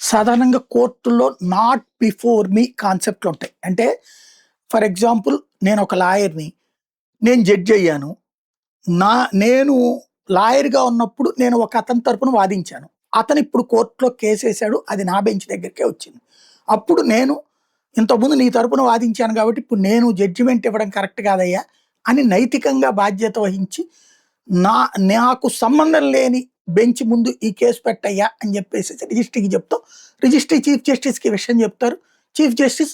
సాధారణంగా కోర్టుల్లో not before me కాన్సెప్ట్లు ఉంటాయి. అంటే ఫర్ ఎగ్జాంపుల్ నేను ఒక లాయర్‌ని. నేను జడ్జ్ అయ్యాను. నా నేను లాయర్‌గా ఉన్నప్పుడు నేను ఒక అతని తరపున వాదించాను. అతను ఇప్పుడు కోర్ట్‌లో కేసేసాడు. అది నా బెంచ్ దగ్గరికే వచ్చింది. అప్పుడు నేను ఇంతకుముందు నీ తరపున వాదించాను కాబట్టి ఇప్పుడు నేను జడ్జిమెంట్ ఇవ్వడం కరెక్ట్ కాదయ్యా అని నైతికంగా బాధ్యత వహించి నాకు సంబంధం లేని బెంచ్ ముందు ఈ కేసు పెట్టయ్యా అని చెప్పేసి రిజిస్ట్రీకి చెప్తాం. రిజిస్ట్రీ చీఫ్ జస్టిస్‌కి విషయం చెప్తారు. చీఫ్ జస్టిస్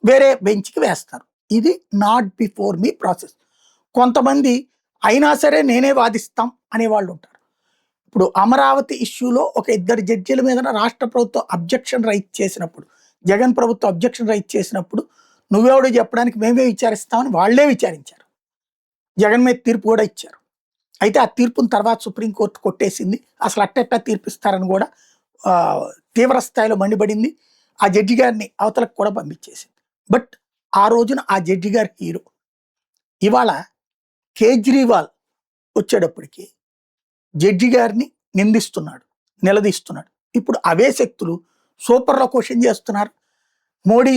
వేరే బెంచ్‌కి వేస్తారు. ఇది నాట్ బిఫోర్ మీ ప్రాసెస్. కొంతమంది అయినా సరే నేనే వాదిస్తాం అనేవాళ్ళు ఉంటారు. ఇప్పుడు అమరావతి ఇష్యూలో ఒక ఇద్దరు జడ్జీల మీద రాష్ట్ర ప్రభుత్వం అబ్జెక్షన్ రైజ్ చేసినప్పుడు, జగన్ ప్రభుత్వం అబ్జెక్షన్ రైజ్ చేసినప్పుడు నువ్వెవడో చెప్పడానికి మేమే విచారిస్తామని వాళ్ళే విచారించారు. జగన్ మీద తీర్పు కూడా ఇచ్చారు. అయితే ఆ తీర్పుని తర్వాత సుప్రీంకోర్టు కొట్టేసింది. అసలు అట్టెట్టా తీర్పిస్తారని కూడా తీవ్ర స్థాయిలో మండిపడింది. ఆ జడ్జి గారిని అవతలకు కూడా పంపించేసింది. బట్ ఆ రోజున ఆ జడ్జి గారి హీరో. ఇవాళ కేజ్రీవాల్ వచ్చేటప్పటికి జడ్జి గారిని నిందిస్తున్నాడు, నిలదీస్తున్నాడు. ఇప్పుడు అవే శక్తులు సూపర్లో క్వశ్చన్ చేస్తున్నారు. మోడీ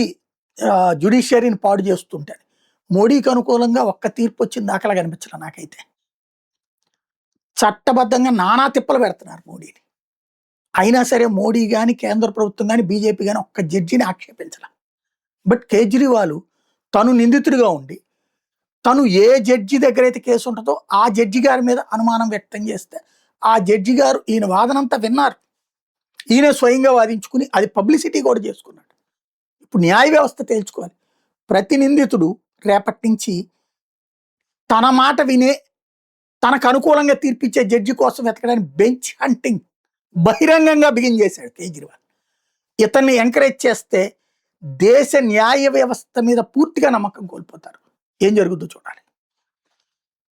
జ్యుడిషియరీని పాడు చేస్తుంటారు. మోడీకి అనుకూలంగా ఒక్క తీర్పు వచ్చింది దాఖలా కనిపించలే నాకైతే. చట్టబద్ధంగా నానా తిప్పలు పెడుతున్నారు మోడీని. అయినా సరే మోడీ కానీ కేంద్ర ప్రభుత్వం కానీ బీజేపీ కానీ ఒక్క జడ్జిని ఆక్షేపించాల. బట్ కేజ్రీవాల్ తను నిందితుడిగా ఉండి తను ఏ జడ్జి దగ్గర అయితే కేసు ఉంటుందో ఆ జడ్జి గారి మీద అనుమానం వ్యక్తం చేస్తే ఆ జడ్జి గారు ఈయన వాదనంతా విన్నారు. ఈయన స్వయంగా వాదించుకుని అది పబ్లిసిటీ కూడా చేసుకున్నాడు. ఇప్పుడు న్యాయ వ్యవస్థ తేల్చుకోవాలి. ప్రతి నిందితుడు రేపటి నుంచి తన మాట వినే తనకు అనుకూలంగా తీర్పిచ్చే జడ్జి కోసం వెతకడానికి బెంచ్ హంటింగ్ బహిరంగంగా బిగిన్ చేశాడు కేజ్రీవాల్. ఇతన్ని ఎంకరేజ్ చేస్తే దేశ న్యాయ వ్యవస్థ మీద పూర్తిగా నమ్మకం కోల్పోతారు. ఏం జరుగుతుందో చూడాలి.